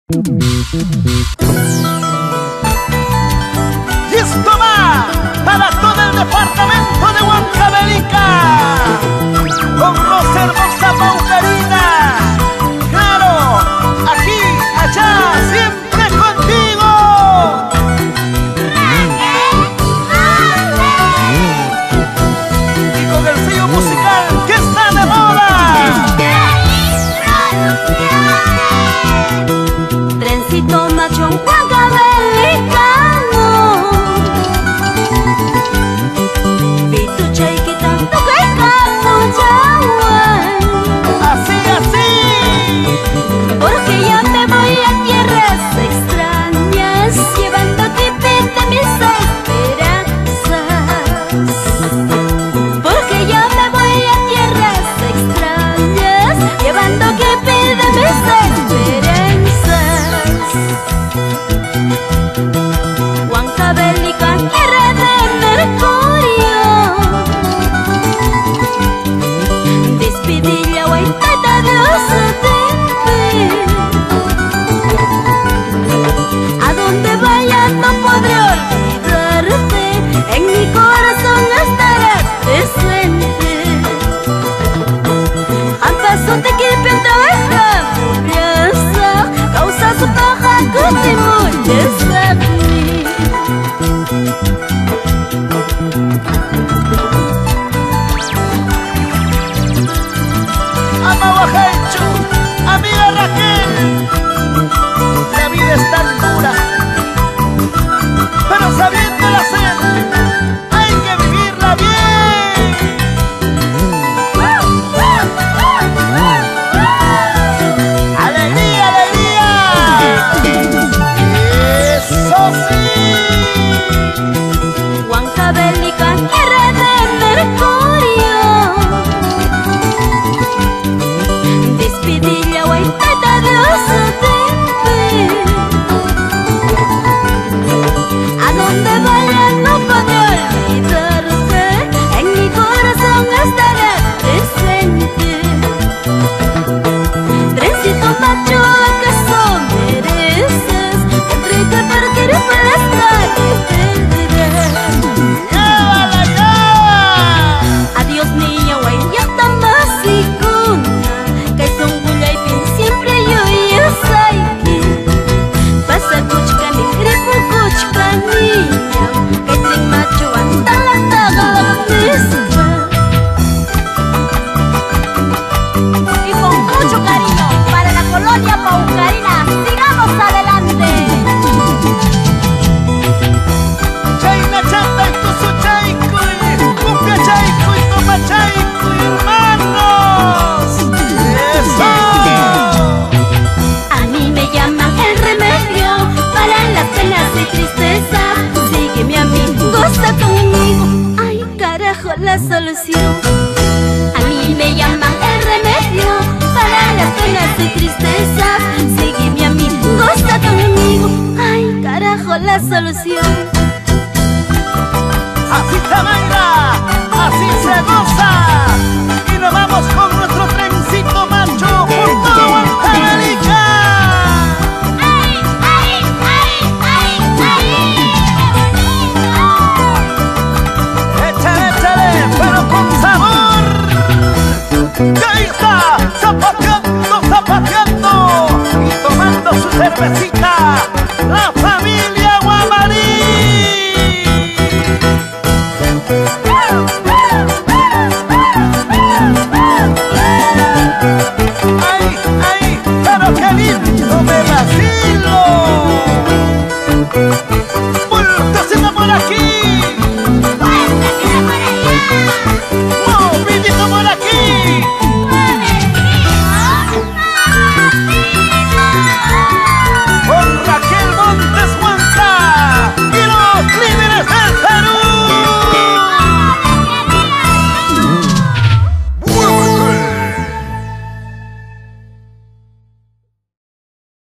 Y esto va para todo el departamento de Huancavelica, con Rosa hermosa Paucarina. Claro, aquí, allá, siempre contigo. Y con el sello musical que está de moda. Trencito macho huancavelicano, pitucha y quitando que capuchawan. Así, así. Porque ya me voy a tierras extrañas, llevando tipis de mis esperanzas. Porque ya me voy a tierras extrañas, llevando tipis de mis esperanzas. Huancavelica, tierra de mercurio, Dispidilla, Huaytata de Ozotempe. A donde vayas no podré olvidarte, en mi corazón estarás presente. Al paso te quieren trabajar, causa su paja que te molesta a mí. Ama Huajalchu, amiga Raquel, la vida es tan dura, pero sabiéndola hacer, hay que vivirla bien. ¡Alegría, alegría! ¡Eso sí! Huancavelica, tierra de mercurio, Dispidilla, Huaytata de Ozotempe. A donde vayas no podré olvidarte, en mi corazón estarás presente. Trencito macho, ¿acaso mereces entregarte porque eres estar perderás? ¡Llévala ya! Adiós niña, guayata más y cuna, que son guya y pin siempre yo y soy aquí. Pasa cuchca ni gripo cuchca niña, que tren macho anda la taga misma. Y con mucho cariño para la colonia Paucarina, sigamos adelante. Chayna chanta y tuzu chaycuy, cumbia chaycuy, toma chaycuy, hermanos. ¡Eso! A mí me llaman el remedio para las penas y tristezas. Sígueme a mí, goza conmigo, ay carajo la solución. A mí me llaman el remedio para las penas y tristezas. Sígueme a mí, goza conmigo, ay carajo la solución. Así se baila, así se goza. Y nos vamos con nuestro trencito macho por todo Huancavelica. ¡Ay, ay, ay, ay, ay! Échale, échale, pero con sabor. Y ahí está, zapateando, zapateando y tomando su cervecita.